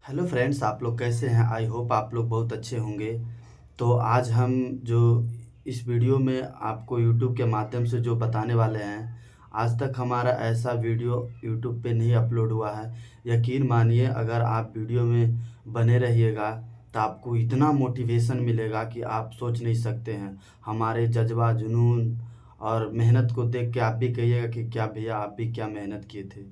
Hello friends, आप लोग कैसे हैं? आई होप आप लोग बहुत अच्छे होंगे। तो आज हम जो इस वीडियो में आपको यूट्यूब के माध्यम से जो बताने वाले हैं, आज तक हमारा ऐसा वीडियो यूट्यूब पे नहीं अपलोड हुआ है। यकीन मानिए, अगर आप वीडियो में बने रहिएगा तो आपको इतना मोटिवेशन मिलेगा कि आप सोच नहीं सकते हैं। हमारे जज्बा, जुनून और मेहनत को देख के आप भी कहिएगा कि क्या भैया, आप भी क्या मेहनत किए थे।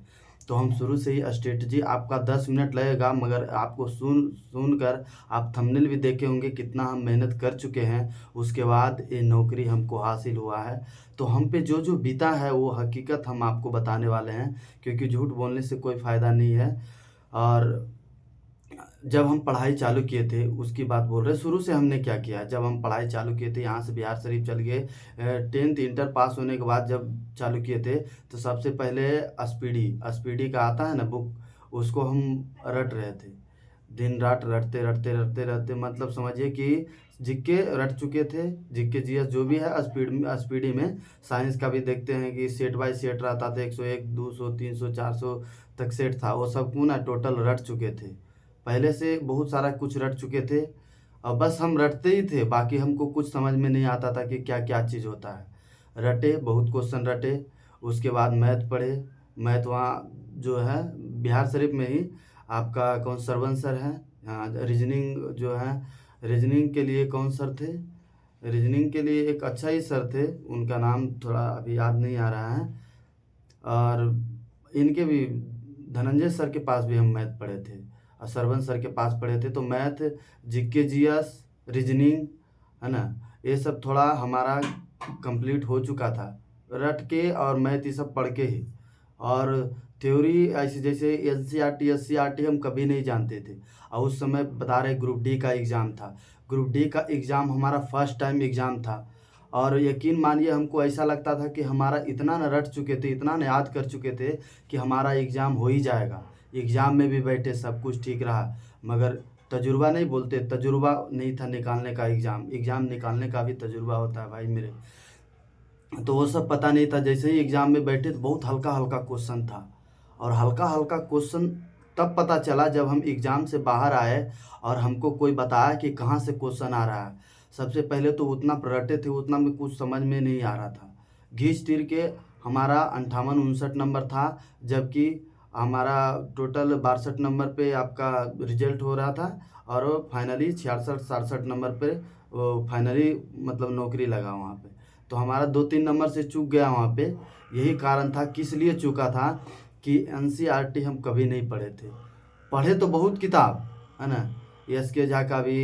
तो हम शुरू से ही स्ट्रेटजी, आपका 10 मिनट लगेगा, मगर आपको सुनकर आप थंबनेल भी देखे होंगे कितना हम मेहनत कर चुके हैं। उसके बाद ये नौकरी हमको हासिल हुआ है। तो हम पे जो जो बीता है वो हकीकत हम आपको बताने वाले हैं, क्योंकि झूठ बोलने से कोई फ़ायदा नहीं है। और जब हम पढ़ाई चालू किए थे उसकी बात बोल रहे हैं। शुरू से हमने क्या किया, जब हम पढ़ाई चालू किए थे यहाँ से बिहार शरीफ चल गए। 10th इंटर पास होने के बाद जब चालू किए थे तो सबसे पहले स्पीडी का आता है ना बुक, उसको हम रट रहे थे। दिन रात रटते रटते रटते रटते, मतलब समझिए कि जिक्के रट चुके थे। जिक्के जीएस जो भी है स्पीडी में। साइंस का भी देखते हैं कि सेट बाय सेट रहता था, 101 200 300 400 तक सेट था। वो सब को ना टोटल रट चुके थे, पहले से बहुत सारा कुछ रट चुके थे। और बस हम रटते ही थे, बाकी हमको कुछ समझ में नहीं आता था कि क्या क्या चीज़ होता है। रटे, बहुत क्वेश्चन रटे। उसके बाद मैथ पढ़े। मैथ वहाँ जो है बिहार शरीफ में ही आपका कौन सरवन सर है। हाँ, रीजनिंग जो है, रीजनिंग के लिए कौन सर थे? रीजनिंग के लिए एक अच्छा ही सर थे, उनका नाम थोड़ा अभी याद नहीं आ रहा है। और इनके भी धनंजय सर के पास भी हम मैथ पढ़े थे और सरवन सर के पास पढ़े थे। तो मैथ, जीके जीएस, रीजनिंग, है ना, ये सब थोड़ा हमारा कंप्लीट हो चुका था रट के, और मैथ ये सब पढ़ के ही। और थ्योरी ऐसे जैसे एनसीईआरटी एससीईआरटी हम कभी नहीं जानते थे। और उस समय बता रहे ग्रुप डी का एग्ज़ाम था। ग्रुप डी का एग्ज़ाम हमारा फर्स्ट टाइम एग्ज़ाम था। और यकीन मानिए, हमको ऐसा लगता था कि हमारा इतना न रट चुके थे, इतना न याद कर चुके थे कि हमारा एग्ज़ाम हो ही जाएगा। एग्ज़ाम में भी बैठे, सब कुछ ठीक रहा, मगर तजुर्बा नहीं बोलते, तजुर्बा नहीं था निकालने का। एग्ज़ाम निकालने का भी तजुर्बा होता है भाई मेरे। तो वो सब पता नहीं था। जैसे ही एग्ज़ाम में बैठे तो बहुत हल्का हल्का क्वेश्चन था। और हल्का हल्का क्वेश्चन तब पता चला जब हम एग्ज़ाम से बाहर आए और हमको कोई बताया कि कहाँ से क्वेश्चन आ रहा है। सबसे पहले तो उतना रटे थे, उतना में कुछ समझ में नहीं आ रहा था। घींच तीर के हमारा 58-59 नंबर था, जबकि हमारा टोटल 62 नंबर पे आपका रिजल्ट हो रहा था। और फाइनली 66-67 नंबर पे फाइनली मतलब नौकरी लगा वहाँ पे। तो हमारा 2-3 नंबर से चूक गया वहाँ पे। यही कारण था, किस लिए चूका था कि एनसीईआरटी हम कभी नहीं पढ़े थे। पढ़े तो बहुत किताब, है ना, एस के झा का भी,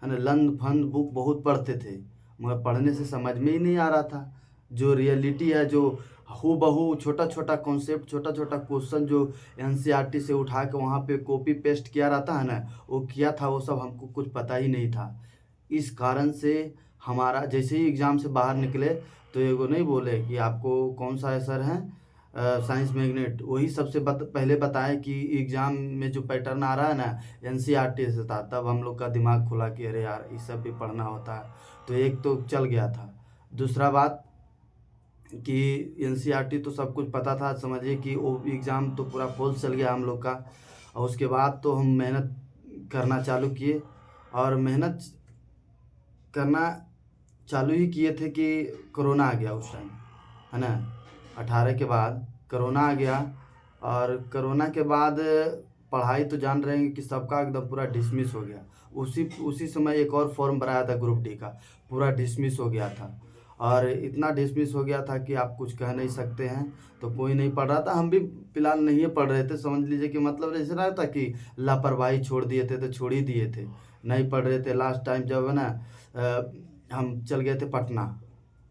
है ना, लंद फंद बुक बहुत पढ़ते थे, मगर पढ़ने से समझ में ही नहीं आ रहा था। जो रियलिटी है, जो हूबहू छोटा छोटा कॉन्सेप्ट, छोटा छोटा क्वेश्चन जो एनसीईआरटी से उठा के वहाँ पे कॉपी पेस्ट किया रहता है ना, वो किया था, वो सब हमको कुछ पता ही नहीं था। इस कारण से हमारा जैसे ही एग्ज़ाम से बाहर निकले तो एगो नहीं बोले कि आपको कौन सा सर है, साइंस मैग्नेट, वही सबसे पहले बताएं कि एग्ज़ाम में जो पैटर्न आ रहा है ना एनसीईआरटी से था। तब हम लोग का दिमाग खुला कि अरे यार, ये सब भी पढ़ना होता है। तो एक तो चल गया था। दूसरा बात कि एनसीईआरटी तो सब कुछ पता था, समझिए कि वो एग्ज़ाम तो पूरा फॉल्स चल गया हम लोग का। और उसके बाद तो हम मेहनत करना चालू किए। और मेहनत करना चालू ही किए थे कि कोरोना आ गया उस टाइम, है ना। 18 के बाद कोरोना आ गया। और कोरोना के बाद पढ़ाई तो जान रहे हैं कि सबका एकदम पूरा डिसमिस हो गया। उसी उसी समय एक और फॉर्म भराया था ग्रुप डी का, पूरा डिसमिस हो गया था। और इतना डिसमिस हो गया था कि आप कुछ कह नहीं सकते हैं। तो कोई नहीं पढ़ रहा था, हम भी फिलहाल नहीं पढ़ रहे थे। समझ लीजिए कि मतलब ऐसा रहा था कि लापरवाही छोड़ दिए थे तो छोड़ ही दिए थे, नहीं पढ़ रहे थे। लास्ट टाइम जब है ना, हम चल गए थे पटना।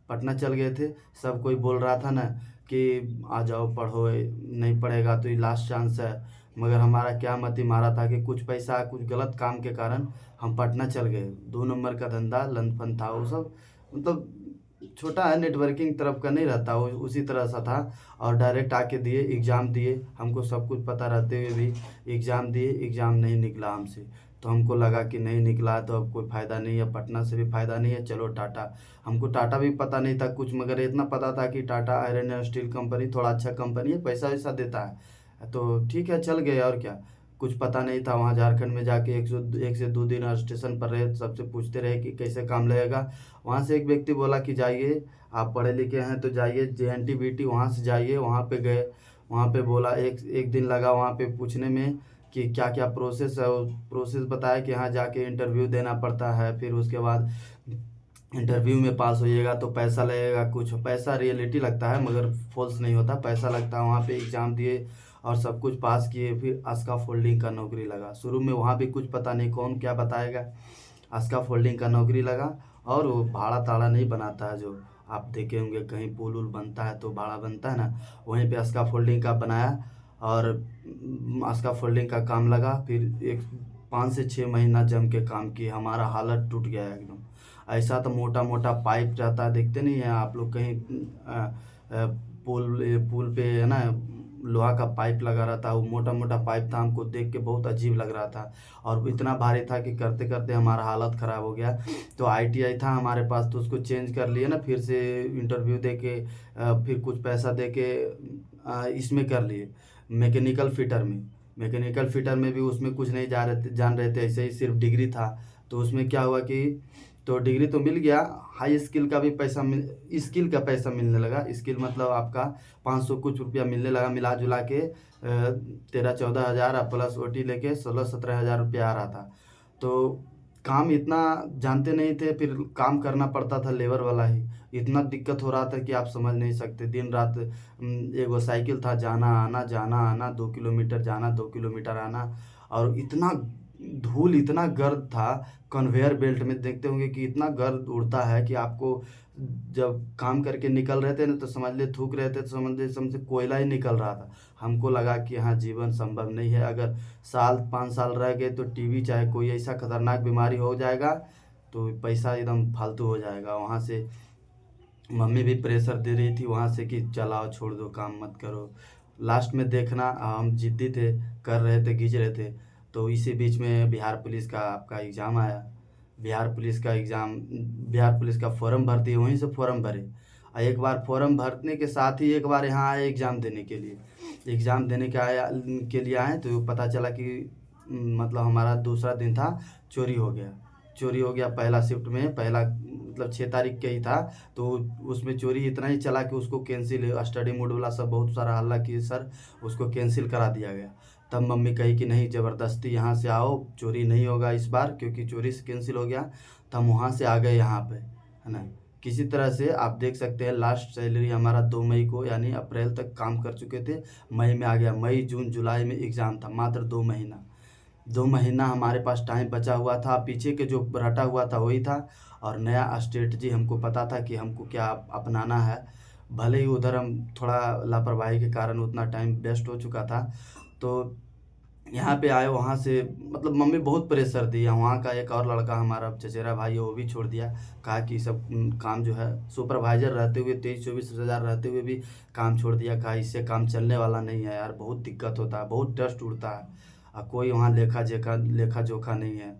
पटना चल गए थे। सब कोई बोल रहा था ना कि आ जाओ पढ़ो, नहीं पढ़ेगा तो ये लास्ट चांस है। मगर हमारा क्या मति मारा था कि कुछ पैसा, कुछ गलत काम के कारण हम पटना चल गए। 2 नंबर का धंधा लंदफंद था वो सब, मतलब छोटा है, नेटवर्किंग तरफ का नहीं रहता, वो उसी तरह सा था। और डायरेक्ट आके दिए, एग्ज़ाम दिए, हमको सब कुछ पता रहते हुए भी एग्ज़ाम दिए। एग्ज़ाम नहीं निकला हमसे। तो हमको लगा कि नहीं निकला तो अब कोई फ़ायदा नहीं है, पटना से भी फ़ायदा नहीं है, चलो टाटा। हमको टाटा भी पता नहीं था कुछ, मगर इतना पता था कि Tata iron and steel company थोड़ा अच्छा कंपनी है, पैसा वैसा देता है। तो ठीक है, चल गए, और क्या। कुछ पता नहीं था। वहाँ झारखंड में जाके 1 से 2 दिन स्टेशन पर रहे, सबसे पूछते रहे कि कैसे काम लगेगा। वहाँ से एक व्यक्ति बोला कि जाइए, आप पढ़े लिखे हैं तो जाइए JNTBT, वहाँ से जाइए। वहाँ पे गए, वहाँ पे बोला एक एक दिन लगा वहाँ पे पूछने में कि क्या क्या प्रोसेस है। वो प्रोसेस बताया कि यहाँ जाके इंटरव्यू देना पड़ता है, फिर उसके बाद इंटरव्यू में पास होइएगा तो पैसा लगेगा। कुछ पैसा रियलिटी लगता है मगर फॉल्स नहीं होता, पैसा लगता है। वहाँ पे एग्ज़ाम दिए और सब कुछ पास किए, फिर अस्का फोल्डिंग का नौकरी लगा। शुरू में वहाँ भी कुछ पता नहीं कौन क्या बताएगा। अस्का फोल्डिंग का नौकरी लगा और वो भाड़ा ताड़ा नहीं बनाता है, जो आप देखे होंगे कहीं पुल उल बनता है तो भाड़ा बनता है ना, वहीं पे अस्का फोल्डिंग का बनाया और अस्का फोल्डिंग का काम लगा। फिर एक 5 से 6 महीना जम के काम किए, हमारा हालत टूट गया एकदम। ऐसा तो मोटा मोटा पाइप जाता है, देखते नहीं है आप लोग कहीं अ, पुल पुल पे है ना, लोहा का पाइप लगा रहता है, वो मोटा मोटा पाइप था। हमको देख के बहुत अजीब लग रहा था और इतना भारी था कि करते करते हमारा हालत ख़राब हो गया। तो ITI था हमारे पास, तो उसको चेंज कर लिए ना, फिर से इंटरव्यू दे के फिर कुछ पैसा दे के इसमें कर लिए मैकेनिकल फिटर में। मैकेनिकल फिटर में भी उसमें कुछ नहीं जान रहे थे, ऐसे ही सिर्फ डिग्री था। तो उसमें क्या हुआ कि तो डिग्री तो मिल गया, हाई स्किल का भी पैसा स्किल का पैसा मिलने लगा। स्किल मतलब आपका 500 कुछ रुपया मिलने लगा, मिला जुला के 13-14 हज़ार प्लस OT लेके 16-17 हज़ार रुपया आ रहा था। तो काम इतना जानते नहीं थे, फिर काम करना पड़ता था लेबर वाला ही। इतना दिक्कत हो रहा था कि आप समझ नहीं सकते। दिन रात एगो साइकिल था, जाना आना 2 किलोमीटर जाना 2 किलोमीटर आना, और इतना धूल इतना गर्द था। कन्वेयर बेल्ट में देखते होंगे कि इतना गर्द उड़ता है कि आपको जब काम करके निकल रहे थे ना तो समझ ले थूक रहे थे, तो समझ कोयला ही निकल रहा था। हमको लगा कि हाँ जीवन संभव नहीं है, अगर 5 साल रह गए तो TB चाहे कोई ऐसा खतरनाक बीमारी हो जाएगा तो पैसा एकदम फालतू हो जाएगा। वहाँ से मम्मी भी प्रेशर दे रही थी वहाँ से कि चलाओ छोड़ दो काम मत करो। लास्ट में देखना हम जिद्दी थे, कर रहे थे, खींच रहे थे। तो इसी बीच में बिहार पुलिस का आपका एग्ज़ाम आया। बिहार पुलिस का फॉर्म भरती, वहीं से फॉर्म भरे। और एक बार फॉर्म भरने के साथ ही एक बार यहाँ आए एग्ज़ाम देने के लिए। एग्ज़ाम देने के लिए आए तो पता चला कि मतलब हमारा दूसरा दिन था, चोरी हो गया। चोरी हो गया पहला शिफ्ट में, पहला मतलब 6 तारीख के ही था। तो उसमें चोरी इतना ही चला कि उसको कैंसिल, स्टडी मोड वाला सब बहुत सारा हल्ला किए सर, उसको कैंसिल करा दिया गया। तब मम्मी कही कि नहीं ज़बरदस्ती यहाँ से आओ, चोरी नहीं होगा इस बार, क्योंकि चोरी से कैंसिल हो गया। तो हम वहाँ से आ गए यहाँ पे, है ना। किसी तरह से आप देख सकते हैं लास्ट सैलरी हमारा 2 मई को, यानी अप्रैल तक काम कर चुके थे, मई में आ गया। मई जून जुलाई में एग्ज़ाम था, मात्र 2 महीना। 2 महीना हमारे पास टाइम बचा हुआ था, पीछे के जो रटा हुआ था वही था, और नया स्ट्रेटजी हमको पता था कि हमको क्या अपनाना है। भले ही उधर हम थोड़ा लापरवाही के कारण उतना टाइम वेस्ट हो चुका था। तो यहाँ पे आए, वहाँ से मतलब मम्मी बहुत प्रेशर दी। वहाँ का एक और लड़का हमारा चचेरा भाई है, वो भी छोड़ दिया। कहा कि सब काम जो है, सुपरवाइजर रहते हुए 23-24 हज़ार रहते हुए भी काम छोड़ दिया। कहा इससे काम चलने वाला नहीं है यार, बहुत दिक्कत होता है, बहुत डस्ट उड़ता है और कोई वहाँ लेखा जोखा नहीं है,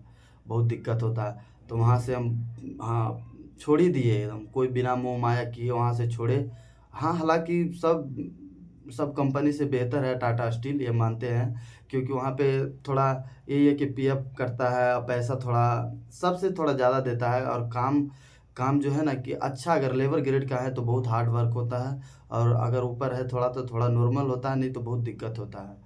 बहुत दिक्कत होता है। तो वहाँ से हम हाँ छोड़ ही दिए एकदम, कोई बिना मोह माया किए वहाँ से छोड़े। हाँ हालांकि सब कंपनी से बेहतर है टाटा स्टील, ये मानते हैं, क्योंकि वहाँ पे थोड़ा ये है कि PF कटता है और पैसा थोड़ा सबसे थोड़ा ज़्यादा देता है। और काम जो है ना कि अच्छा, अगर लेबर ग्रेड का है तो बहुत हार्ड वर्क होता है, और अगर ऊपर है थोड़ा तो थोड़ा नॉर्मल होता है, नहीं तो बहुत दिक्कत होता है।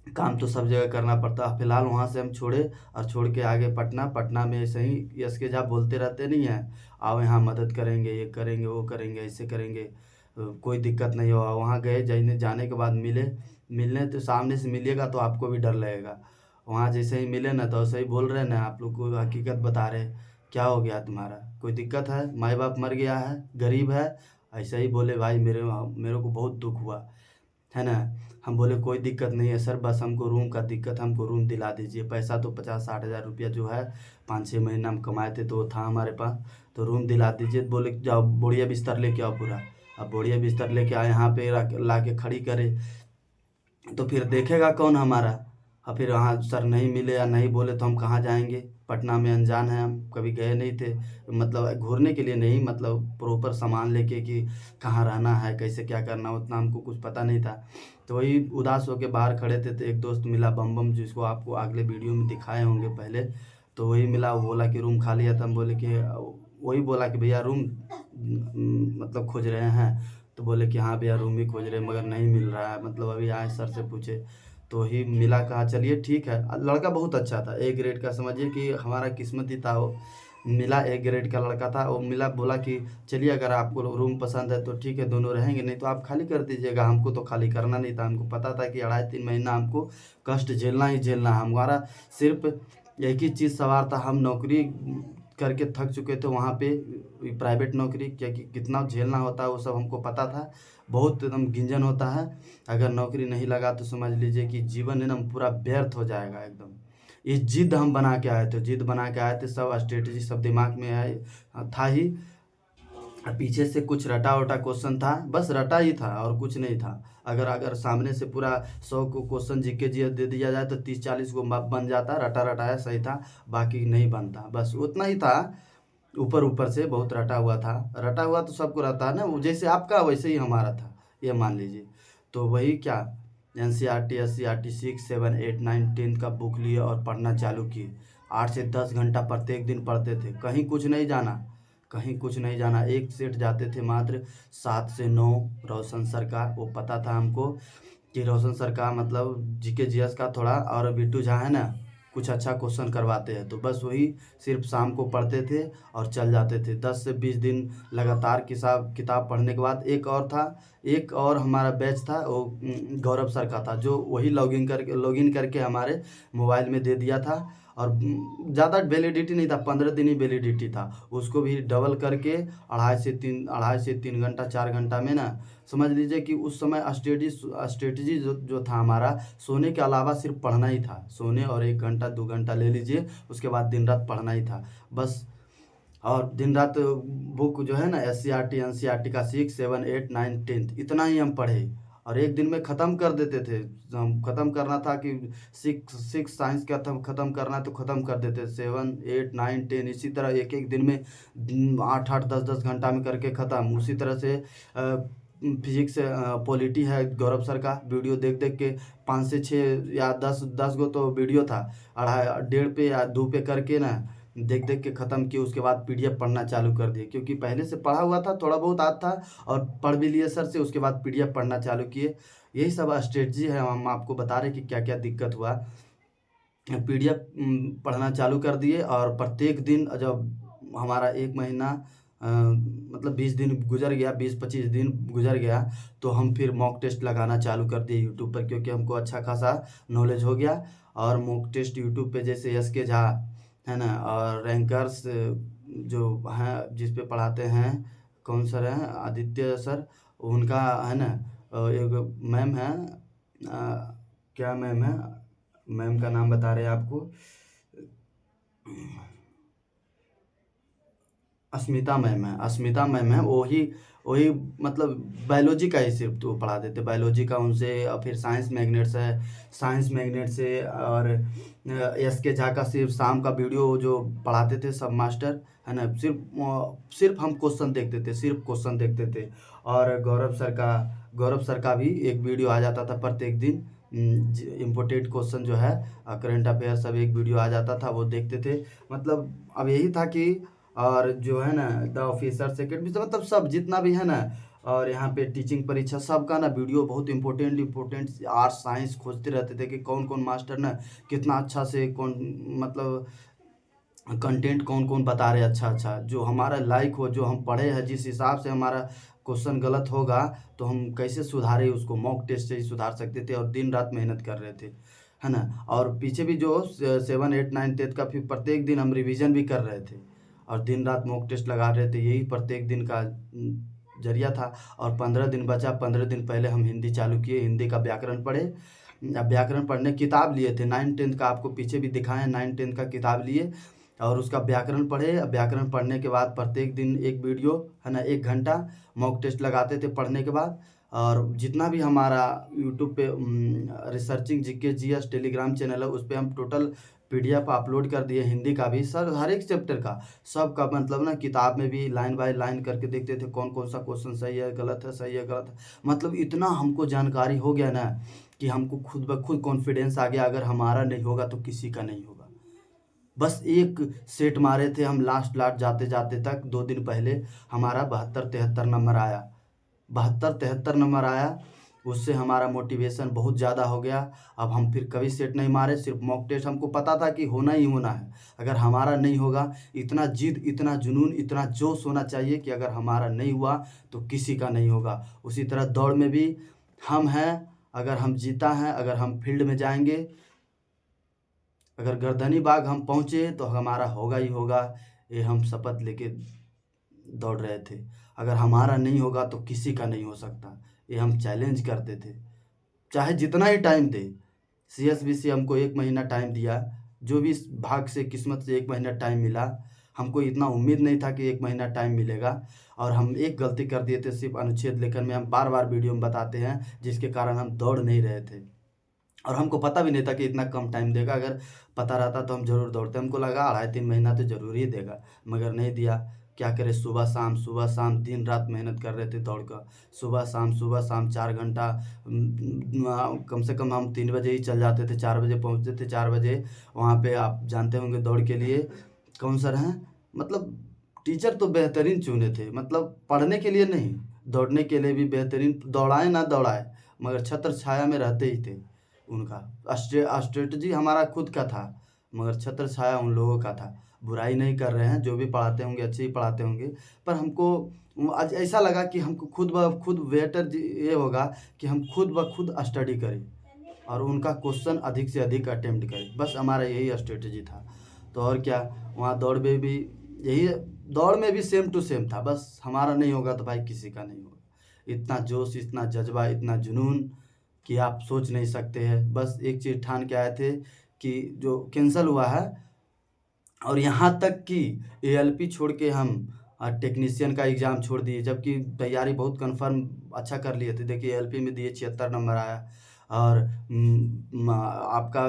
काम तो सब जगह करना पड़ता है। फिलहाल वहाँ से हम छोड़े और छोड़ के आगे पटना में ऐसे ही यस के जा बोलते रहते नहीं हैं, आओ यहाँ मदद करेंगे, ये करेंगे, वो करेंगे, ऐसे करेंगे, कोई दिक्कत नहीं होगा। वहाँ गए, जाने के बाद मिलने तो सामने से मिलिएगा तो आपको भी डर लगेगा। वहाँ जैसे ही मिले ना तो ऐसे ही बोल रहे ना, आप लोग को हकीकत बता रहे, क्या हो गया तुम्हारा, कोई दिक्कत है, माँ बाप मर गया है, गरीब है, ऐसे ही बोले। भाई मेरे को बहुत दुख हुआ, है ना। हम बोले कोई दिक्कत नहीं है सर, बस हमको रूम का दिक्कत, हमको रूम दिला दीजिए। पैसा तो 50-60 हज़ार रुपया जो है 5-6 महीना हम कमाए थे तो वो था हमारे पास, तो रूम दिला दीजिए। बोले जाओ बोरिया बिस्तर लेके आओ पूरा। अब बोरिया बिस्तर लेके आए, यहाँ पे ला के खड़ी करे, तो फिर देखेगा कौन हमारा। और फिर वहाँ सर नहीं मिले या नहीं बोले तो हम कहाँ जाएंगे, पटना में अनजान है, हम कभी गए नहीं थे, मतलब घूरने के लिए नहीं, मतलब प्रॉपर सामान लेके कि कहाँ रहना है, कैसे क्या करना, उतना हमको कुछ पता नहीं था। तो वही उदास होकर बाहर खड़े थे, तो एक दोस्त मिला बम बम, जिसको आपको अगले वीडियो में दिखाए होंगे पहले। तो वही मिला, वो बोला कि रूम खाली है। तो हम बोले कि वही बोला कि भैया रूम मतलब खोज रहे हैं। तो बोले कि हाँ भैया रूम ही खोज रहे हैं, मगर नहीं मिल रहा है, मतलब अभी आए सर से पूछे तो ही मिला। कहा चलिए ठीक है। लड़का बहुत अच्छा था, ए ग्रेड का, समझिए कि हमारा किस्मत ही था, वो मिला। ए ग्रेड का लड़का था, वो मिला। बोला कि चलिए अगर आपको रूम पसंद है तो ठीक है, दोनों रहेंगे, नहीं तो आप खाली कर दीजिएगा। हमको तो खाली करना नहीं था, हमको पता था कि 2.5-3 महीना हमको कष्ट झेलना ही झेलना है। हमारा सिर्फ एक ही चीज़ सवार था, हम नौकरी करके थक चुके थे वहाँ पे, प्राइवेट नौकरी, क्या कि कितना झेलना होता है वो सब हमको पता था। बहुत एकदम गिंजन होता है, अगर नौकरी नहीं लगा तो समझ लीजिए कि जीवन एकदम पूरा व्यर्थ हो जाएगा एकदम। ये जिद हम बना के आए थे, जिद बना के आए थे, सब स्ट्रेटजी सब दिमाग में था ही। पीछे से कुछ रटा वटा क्वेश्चन था, बस रटा ही था और कुछ नहीं था। अगर अगर सामने से पूरा 100 को क्वेश्चन जीके जी दे दिया जाए तो 30-40 को बन जाता, रटा रटाया सही था, बाकी नहीं बनता, बस उतना ही था। ऊपर ऊपर से बहुत रटा हुआ था, रटा हुआ तो सबको रहता है ना, वो जैसे आपका वैसे ही हमारा था, ये मान लीजिए। तो वही क्या, NCERT SCERT 6, 7, 8, 9, 10 का बुक लिए और पढ़ना चालू किए। 8 से 10 घंटा प्रत्येक दिन पढ़ते थे, कहीं कुछ नहीं जाना, कहीं कुछ नहीं जाना। एक सेट जाते थे मात्र 7 से 9, रोशन सर का, वो पता था हमको कि रोशन सर का मतलब GK GS का थोड़ा, और बिट्टू झा है ना, कुछ अच्छा क्वेश्चन करवाते हैं, तो बस वही सिर्फ शाम को पढ़ते थे और चल जाते थे। 10 से 20 दिन लगातार किताब पढ़ने के बाद एक और हमारा बैच था, वो गौरव सर का था, जो वही लॉगिन करके हमारे मोबाइल में दे दिया था। और ज़्यादा वैलिडिटी नहीं था, 15 दिन ही वैलिडिटी था, उसको भी डबल करके 2.5 से 3 घंटा 4 घंटा में ना, समझ लीजिए कि उस समय स्ट्रेटजी जो था हमारा, सोने के अलावा सिर्फ पढ़ना ही था। सोने और 1 घंटा 2 घंटा ले लीजिए, उसके बाद दिन रात पढ़ना ही था बस। और दिन रात बुक जो है ना, SCERT NCERT का 6, 7, 8, 9, 10 इतना ही हम पढ़े, और एक दिन में ख़त्म कर देते थे। हम ख़त्म करना था कि 6 साइंस का ख़त्म करना है तो ख़त्म कर देते, 7, 8, 9, 10 इसी तरह एक एक दिन में 8-8, 10-10 घंटा में करके ख़त्म। उसी तरह से फिजिक्स पॉलिटी है, गौरव सर का वीडियो देख देख के 5 से 6 या 10 गो तो वीडियो था, 1.5 पे या 2 पे करके ना देख देख के ख़त्म किए। उसके बाद PDF पढ़ना चालू कर दिए, क्योंकि पहले से पढ़ा हुआ था, थोड़ा बहुत आता था और पढ़ भी लिए सर से। उसके बाद PDF पढ़ना चालू किए। यही सब स्ट्रेटजी है, हम आपको बता रहे कि क्या क्या दिक्कत हुआ। PDF पढ़ना चालू कर दिए, और प्रत्येक दिन जब हमारा 1 महीना मतलब 20 दिन गुजर गया, 20-25 दिन गुजर गया, तो हम फिर मॉक टेस्ट लगाना चालू कर दिए यूट्यूब पर, क्योंकि हमको अच्छा खासा नॉलेज हो गया। और मॉक टेस्ट यूट्यूब पे जैसे SK झा है ना, और रैंकर्स जो हैं जिस पे पढ़ाते हैं, कौन सर हैं, आदित्य सर, उनका है ना, एक मैम है, क्या मैम है, मैम का नाम बता रहे हैं आपको, अस्मिता मैम है, वही वही मतलब बायोलॉजी का ही सिर्फ तो पढ़ा देते, बायोलॉजी का उनसे। और फिर साइंस मैग्नेट्स है, साइंस मैग्नेट से। और SK झा का सिर्फ शाम का वीडियो जो पढ़ाते थे सब मास्टर, है ना, सिर्फ हम क्वेश्चन देखते थे, सिर्फ क्वेश्चन देखते थे। और गौरव सर का भी एक वीडियो आ जाता था प्रत्येक दिन, इम्पोर्टेंट क्वेश्चन जो है, करंट अफेयर सब एक वीडियो आ जाता था, वो देखते थे। मतलब अब यही था कि, और जो है ना द ऑफिसर सेकेंड से, मतलब सब जितना भी है ना, और यहाँ पे टीचिंग परीक्षा सबका ना वीडियो बहुत इंपॉर्टेंट आर्ट्स साइंस खोजते रहते थे कि कौन कौन मास्टर ना कितना अच्छा से, कौन मतलब कंटेंट कौन कौन बता रहे अच्छा अच्छा, जो हमारा लाइक हो, जो हम पढ़े हैं, जिस हिसाब से हमारा क्वेश्चन गलत होगा तो हम कैसे सुधारें उसको, मॉक टेस्ट से ही सुधार सकते थे। और दिन रात मेहनत कर रहे थे, है ना। और पीछे भी जो 7, 8, 9, 10 का फिर प्रत्येक दिन हम रिवीजन भी कर रहे थे, और दिन रात मॉक टेस्ट लगा रहे थे। यही प्रत्येक दिन का जरिया था। और 15 दिन बचा, 15 दिन पहले हम हिंदी चालू किए, हिंदी का व्याकरण पढ़े। अब व्याकरण पढ़ने किताब लिए थे, 9-10 का आपको पीछे भी दिखाएं, 9-10 का किताब लिए और उसका व्याकरण पढ़े। व्याकरण पढ़ने के बाद प्रत्येक दिन एक वीडियो, है ना, 1 घंटा मॉक टेस्ट लगाते थे पढ़ने के बाद। और जितना भी हमारा यूट्यूब पे researching GK GS Telegram channel है, उस पर हम टोटल PDF अपलोड कर दिए, हिंदी का भी सर, हर एक चैप्टर का सबका, मतलब ना किताब में भी लाइन बाय लाइन करके देखते थे कौन कौन सा क्वेश्चन सही है गलत है, सही है गलत है। मतलब इतना हमको जानकारी हो गया ना कि हमको खुद ब खुद कॉन्फिडेंस आ गया, अगर हमारा नहीं होगा तो किसी का नहीं होगा। बस एक सेट मारे थे हम, लास्ट लास्ट जाते जाते तक 2 दिन पहले हमारा 72-73 नंबर आया, 72-73 नंबर आया। उससे हमारा मोटिवेशन बहुत ज़्यादा हो गया। अब हम फिर कभी सेट नहीं मारे, सिर्फ मॉक टेस्ट। हमको पता था कि होना ही होना है, अगर हमारा नहीं होगा, इतना जिद, इतना जुनून, इतना जोश होना चाहिए कि अगर हमारा नहीं हुआ तो किसी का नहीं होगा। उसी तरह दौड़ में भी हम हैं, अगर हम जीता है, अगर हम फील्ड में जाएंगे, अगर गर्दनी बाग हम पहुँचे तो हमारा होगा ही होगा। ये हम शपथ लेके दौड़ रहे थे, अगर हमारा नहीं होगा तो किसी का नहीं हो सकता। ये हम चैलेंज करते थे, चाहे जितना ही टाइम दे। CSBC हमको 1 महीना टाइम दिया, जो भी भाग से किस्मत से 1 महीना टाइम मिला। हमको इतना उम्मीद नहीं था कि 1 महीना टाइम मिलेगा, और हम एक गलती कर दिए थे सिर्फ अनुच्छेद लेखन में। हम बार बार वीडियो में बताते हैं, जिसके कारण हम दौड़ नहीं रहे थे, और हमको पता भी नहीं था कि इतना कम टाइम देगा। अगर पता रहता तो हम ज़रूर दौड़ते। हमको लगा 2.5-3 महीना तो ज़रूर ही देगा, मगर नहीं दिया। क्या करें, सुबह शाम दिन रात मेहनत कर रहे थे दौड़ का। सुबह शाम 4 घंटा, कम से कम हम 3 बजे ही चल जाते थे, 4 बजे पहुंचते थे। 4 बजे वहाँ पे आप जानते होंगे दौड़ के लिए कौन सर हैं, मतलब टीचर तो बेहतरीन चुने थे, मतलब पढ़ने के लिए नहीं, दौड़ने के लिए भी बेहतरीन। दौड़ाए ना दौड़ाए, मगर छत्र छाया में रहते ही थे। उनका स्ट्रेटजी हमारा खुद का था, मगर छत्र छाया उन लोगों का था। बुराई नहीं कर रहे हैं, जो भी पढ़ाते होंगे अच्छे ही पढ़ाते होंगे, पर हमको आज ऐसा लगा कि हमको खुद ब खुद बेहतर ये होगा कि हम खुद ब खुद स्टडी करें और उनका क्वेश्चन अधिक से अधिक अटेम्प्ट करें। बस हमारा यही स्ट्रेटजी था। तो और क्या, वहाँ दौड़ में भी यही, दौड़ में भी सेम टू सेम था। बस हमारा नहीं होगा तो भाई किसी का नहीं होगा। इतना जोश, इतना जज्बा, इतना जुनून कि आप सोच नहीं सकते हैं। बस एक चीज़ ठान के आए थे कि जो कैंसिल हुआ है, और यहाँ तक कि ALP छोड़ के हम टेक्नीशियन का एग्ज़ाम छोड़ दिए, जबकि तैयारी बहुत कन्फर्म अच्छा कर लिए थे। देखिए ALP में दिए 76 नंबर आया, और आपका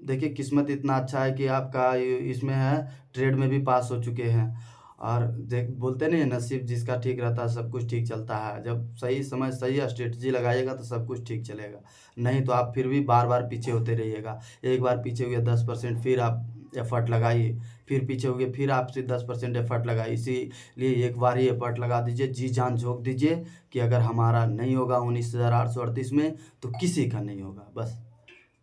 देखिए किस्मत इतना अच्छा है कि आपका इसमें है, ट्रेड में भी पास हो चुके हैं। और देख, बोलते नहीं है, नसीब जिसका ठीक रहता है सब कुछ ठीक चलता है। जब सही समय सही स्ट्रेटजी लगाइएगा तो सब कुछ ठीक चलेगा, नहीं तो आप फिर भी बार बार पीछे होते रहिएगा। एक बार पीछे हुए 10%, फिर आप एफर्ट लगाइए, फिर पीछे हो गए, फिर आपसे 10% एफर्ट लगाइए। इसीलिए एक बार ही एफर्ट लगा दीजिए, जी जान झोंक दीजिए कि अगर हमारा नहीं होगा 19,838 में तो किसी का नहीं होगा। बस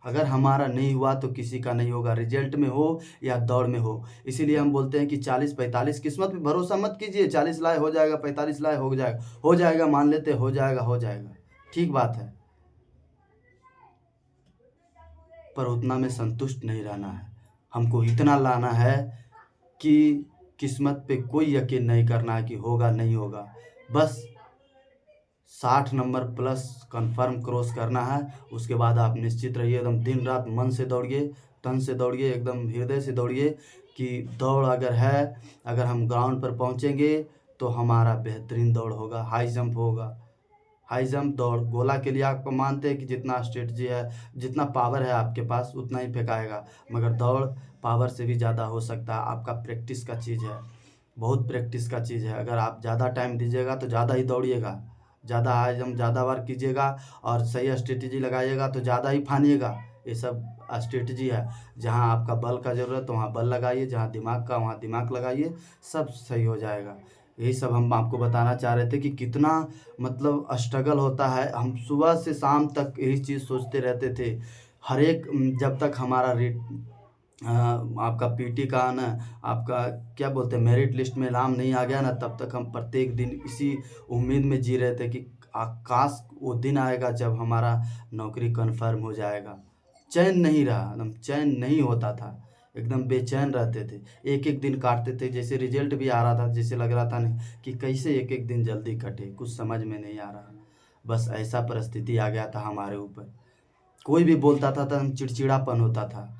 अगर हमारा नहीं हुआ तो किसी का नहीं होगा, रिजल्ट में हो या दौड़ में हो। इसीलिए हम बोलते हैं कि 40-45 किस्मत पे भरोसा मत कीजिए। 40 लाए हो जाएगा, 45 लाए हो जाएगा, मान लेते हो जाएगा, ठीक बात है, पर उतना में संतुष्ट नहीं रहना है। हमको इतना लाना है कि किस्मत पे कोई यकीन नहीं करना है कि होगा नहीं होगा। बस 60 नंबर प्लस कंफर्म क्रॉस करना है। उसके बाद आप निश्चित रहिए, एकदम दिन रात मन से दौड़िए, तन से दौड़िए, एकदम हृदय से दौड़िए कि दौड़ अगर है, अगर हम ग्राउंड पर पहुंचेंगे तो हमारा बेहतरीन दौड़ होगा, हाई जंप होगा। हाई जंप दौड़ गोला के लिए आपको मानते हैं कि जितना स्ट्रेटजी है, जितना पावर है आपके पास उतना ही फेंकाएगा, मगर दौड़ पावर से भी ज़्यादा हो सकता है। आपका प्रैक्टिस का चीज़ है, बहुत प्रैक्टिस का चीज़ है। अगर आप ज़्यादा टाइम दीजिएगा तो ज़्यादा ही दौड़िएगा, ज़्यादा हाई जंप ज़्यादा बार कीजिएगा, और सही स्ट्रेटजी लगाइएगा तो ज़्यादा ही फानिएगा। ये सब स्ट्रेटजी है। जहाँ आपका बल का ज़रूरत है वहाँ बल लगाइए, जहाँ दिमाग का वहाँ दिमाग लगाइए, सब सही हो जाएगा। यही सब हम आपको बताना चाह रहे थे कि कितना मतलब स्ट्रगल होता है। हम सुबह से शाम तक यही चीज़ सोचते रहते थे। हर एक जब तक हमारा आपका PT का ना, आपका क्या बोलते हैं, मेरिट लिस्ट में नाम नहीं आ गया ना, तब तक हम प्रत्येक दिन इसी उम्मीद में जी रहे थे कि काश वो दिन आएगा जब हमारा नौकरी कन्फर्म हो जाएगा। चैन नहीं रहा, एकदम चैन नहीं होता था, एकदम बेचैन रहते थे। एक एक दिन काटते थे, जैसे रिजल्ट भी आ रहा था, जैसे लग रहा था नहीं कि कैसे एक एक दिन जल्दी कटे, कुछ समझ में नहीं आ रहा। बस ऐसा परिस्थिति आ गया था हमारे ऊपर। कोई भी बोलता था तो हम चिड़चिड़ापन होता था,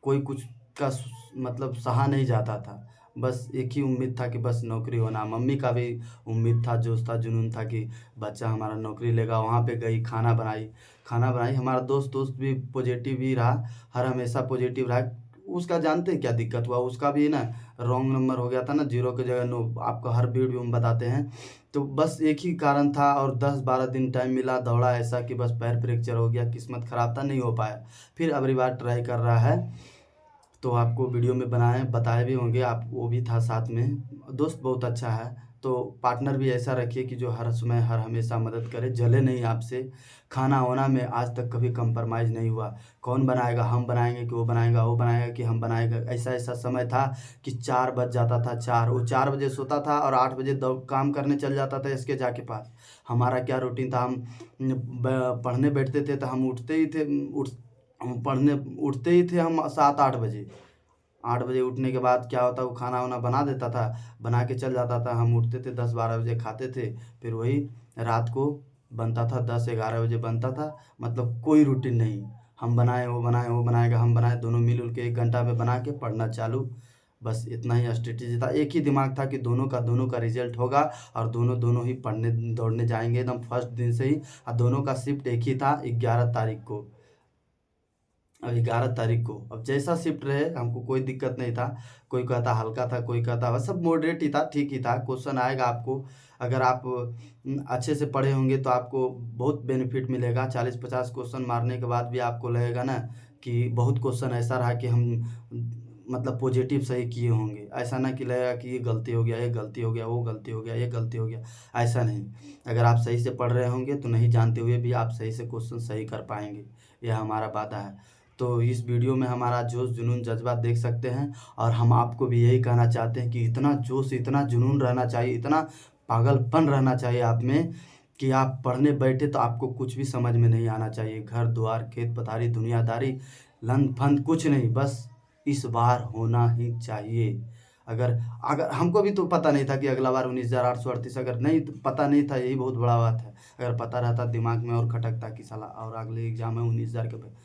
कोई कुछ का मतलब सहा नहीं जाता था। बस एक ही उम्मीद था कि बस नौकरी होना। मम्मी का भी उम्मीद था, जोश था, जुनून था कि बच्चा हमारा नौकरी लेगा। वहाँ पे गई, खाना बनाई। हमारा दोस्त भी पॉजिटिव ही रहा, हर हमेशा पॉजिटिव रहा। उसका जानते हैं क्या दिक्कत हुआ? उसका भी ना रॉन्ग नंबर हो गया था ना, 0 की जगह 9, आपको हर वीडियो में बताते हैं। तो बस एक ही कारण था और 10-12 दिन टाइम मिला, दौड़ा ऐसा कि बस पैर फ्रैक्चर हो गया, किस्मत ख़राब था, नहीं हो पाया। फिर अगली बार ट्राई कर रहा है, तो आपको वीडियो में बताए भी होंगे आप, वो भी था साथ में। दोस्त बहुत अच्छा है, तो पार्टनर भी ऐसा रखिए कि जो हर समय हर हमेशा मदद करे, जले नहीं आपसे। खाना वाना में आज तक कभी कंप्रोमाइज़ नहीं हुआ। कौन बनाएगा? हम बनाएंगे कि वो बनाएगा? वो बनाएगा कि हम बनाएगा? ऐसा ऐसा समय था कि 4 बज जाता था, 4, वो 4 बजे सोता था और 8 बजे काम करने चल जाता था इसके जाके पास। हमारा क्या रूटीन था, हम पढ़ने बैठते थे तो हम उठते ही थे, हम पढ़ने उठते ही थे हम 7-8 बजे। 8 बजे उठने के बाद क्या होता, वो खाना वाना बना देता था, बना के चल जाता था। हम उठते थे 10-12 बजे, खाते थे, फिर वही रात को बनता था, 10-11 बजे बनता था। मतलब कोई रूटीन नहीं, हम बनाए वो बनाए, वो बनाएगा हम बनाए, दोनों मिल-जुल के 1 घंटा में बना के पढ़ना चालू। बस इतना ही स्ट्रेटेजी था। एक ही दिमाग था कि दोनों का रिजल्ट होगा और दोनों ही पढ़ने दौड़ने जाएँगे एकदम फर्स्ट दिन से ही। और दोनों का शिफ्ट एक ही था 11 तारीख को। अब 11 तारीख को, अब जैसा शिफ्ट रहे हमको कोई दिक्कत नहीं था। कोई कहता हल्का था, कोई कहता बस, सब मॉडरेट ही था, ठीक ही था। क्वेश्चन आएगा आपको, अगर आप अच्छे से पढ़े होंगे तो आपको बहुत बेनिफिट मिलेगा। 40-50 क्वेश्चन मारने के बाद भी आपको लगेगा ना कि बहुत क्वेश्चन ऐसा रहा कि हम मतलब पॉजिटिव सही किए होंगे। ऐसा ना कि लगेगा कि ये गलती हो गया, ये गलती हो गया, वो गलती हो गया, ये गलती हो गया, ऐसा नहीं। अगर आप सही से पढ़ रहे होंगे तो नहीं जानते हुए भी आप सही से क्वेश्चन सही कर पाएंगे, यह हमारा वादा है। तो इस वीडियो में हमारा जोश, जुनून, जज़्बा देख सकते हैं और हम आपको भी यही कहना चाहते हैं कि इतना जोश, इतना जुनून रहना चाहिए, इतना पागलपन रहना चाहिए आप में कि आप पढ़ने बैठे तो आपको कुछ भी समझ में नहीं आना चाहिए। घर-द्वार, खेत-पथारी, दुनियादारी, लन-फन कुछ नहीं, बस इस बार होना ही चाहिए। अगर अगर हमको भी तो पता नहीं था कि अगला बार 19,838, अगर नहीं तो पता नहीं था, यही बहुत बड़ा बात है। अगर पता रहता दिमाग में और खटकता कि साला और अगले एग्ज़ाम है 19,000 के।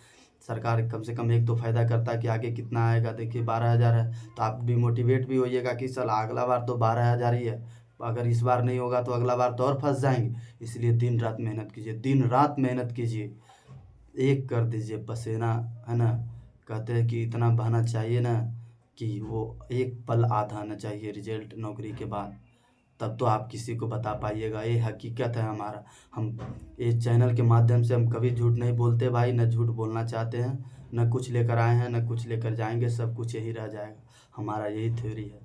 सरकार कम से कम एक तो फ़ायदा करता कि आगे कितना आएगा, देखिए 12,000 है, तो आप भी मोटिवेट भी होइएगा कि साला अगला बार तो 12,000 ही है, अगर इस बार नहीं होगा तो अगला बार तो और फंस जाएंगे। इसलिए दिन रात मेहनत कीजिए, दिन रात मेहनत कीजिए, एक कर दीजिए पसीना, है ना। कहते हैं कि इतना बहना चाहिए ना कि वो एक पल आधा आना चाहिए रिजल्ट नौकरी के बाद, तब तो आप किसी को बता पाइएगा। ये हकीकत है हमारा। हम इस चैनल के माध्यम से हम कभी झूठ नहीं बोलते भाई, न झूठ बोलना चाहते हैं, न कुछ लेकर आए हैं, न कुछ लेकर जाएंगे, सब कुछ यही रह जाएगा। हमारा यही थ्योरी है।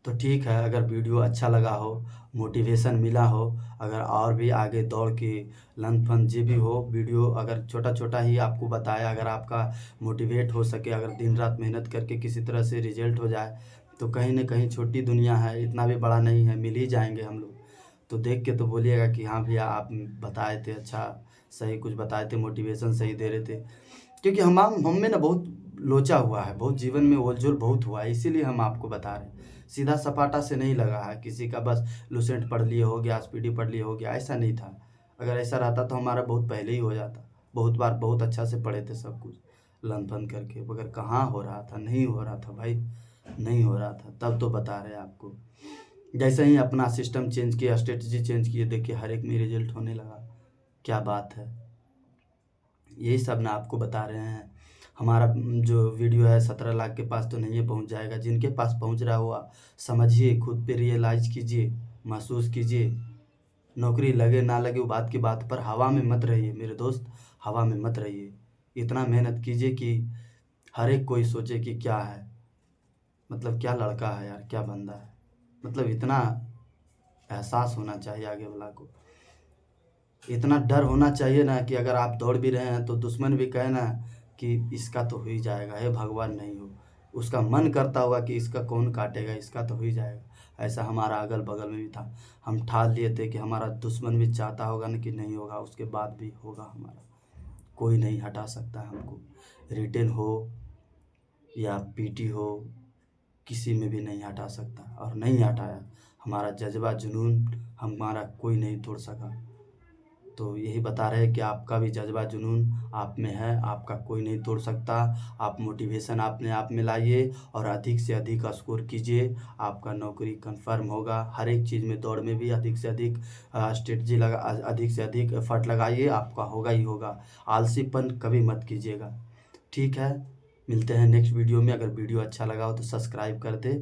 तो ठीक है, अगर वीडियो अच्छा लगा हो, मोटिवेशन मिला हो, अगर और भी आगे दौड़ के लन फन जो भी हो, वीडियो अगर छोटा छोटा ही आपको बताया, अगर आपका मोटिवेट हो सके, अगर दिन रात मेहनत करके किसी तरह से रिजल्ट हो जाए, तो कहीं ना कहीं छोटी दुनिया है, इतना भी बड़ा नहीं है, मिल ही जाएंगे हम लोग। तो देख के तो बोलिएगा कि हाँ भैया आप बताए थे, अच्छा सही कुछ बताए थे, मोटिवेशन सही दे रहे थे। क्योंकि हम में ना बहुत लोचा हुआ है, बहुत जीवन में ओलझोल बहुत हुआ है, इसीलिए हम आपको बता रहे हैं। सीधा सपाटा से नहीं लगा है किसी का, बस लुसेंट पढ़ लिए हो गया, स्पीडी पढ़ लिए हो गया, ऐसा नहीं था। अगर ऐसा रहता तो हमारा बहुत पहले ही हो जाता। बहुत बार बहुत अच्छा से पढ़े थे सब कुछ लन फन करके, मगर कहाँ हो रहा था, नहीं हो रहा था भाई, नहीं हो रहा था। तब तो बता रहे आपको, जैसे ही अपना सिस्टम चेंज किया, स्ट्रेटजी चेंज किए, देखिए हर एक में रिजल्ट होने लगा। क्या बात है, यही सब ना आपको बता रहे हैं। हमारा जो वीडियो है 17 लाख के पास तो नहीं है, पहुंच जाएगा। जिनके पास पहुंच रहा हुआ समझिए, खुद पे रियलाइज कीजिए, महसूस कीजिए। नौकरी लगे ना लगे वो बात की बात, पर हवा में मत रहिए मेरे दोस्त, हवा में मत रहिए। इतना मेहनत कीजिए कि हर एक कोई सोचे कि क्या है, मतलब क्या लड़का है यार, क्या बंदा है, मतलब इतना एहसास होना चाहिए आगे वाला को। इतना डर होना चाहिए ना कि अगर आप दौड़ भी रहे हैं तो दुश्मन भी कहे ना कि इसका तो हो ही जाएगा, हे भगवान नहीं हो, उसका मन करता होगा कि इसका कौन काटेगा, इसका तो हो ही जाएगा। ऐसा हमारा अगल बगल में भी था। हम ठान लिए थे कि हमारा दुश्मन भी चाहता होगा ना कि नहीं होगा, उसके बाद भी होगा हमारा। कोई नहीं हटा सकता हमको, रिटेन हो या पीटी हो, किसी में भी नहीं हटा सकता, और नहीं हटाया। हमारा जज्बा जुनून हमारा कोई नहीं तोड़ सका। तो यही बता रहे हैं कि आपका भी जज्बा जुनून आप में है, आपका कोई नहीं तोड़ सकता। आप मोटिवेशन अपने आप में लाइए और अधिक से अधिक स्कोर कीजिए, आपका नौकरी कंफर्म होगा। हर एक चीज़ में, दौड़ में भी अधिक से अधिक स्ट्रेटजी लगा, अधिक से अधिक एफर्ट लगाइए, आपका होगा ही होगा। आलसीपन कभी मत कीजिएगा, ठीक है। मिलते हैं नेक्स्ट वीडियो में। अगर वीडियो अच्छा लगा हो तो सब्सक्राइब कर दे,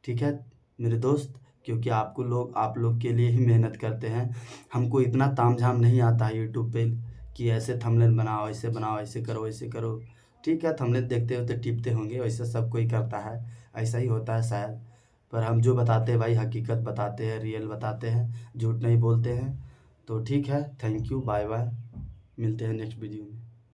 ठीक है मेरे दोस्त, क्योंकि आप लोग के लिए ही मेहनत करते हैं। हमको इतना तामझाम नहीं आता है यूट्यूब पे कि ऐसे थंबनेल बनाओ, ऐसे बनाओ, ऐसे करो, ऐसे करो। ठीक है, थंबनेल देखते होते टिपते होंगे, वैसे सब कोई करता है, ऐसा ही होता है शायद। पर हम जो बताते हैं भाई हकीकत बताते हैं, रियल बताते हैं, झूठ नहीं बोलते हैं। तो ठीक है, थैंक यू, बाय बाय, मिलते हैं नेक्स्ट वीडियो में।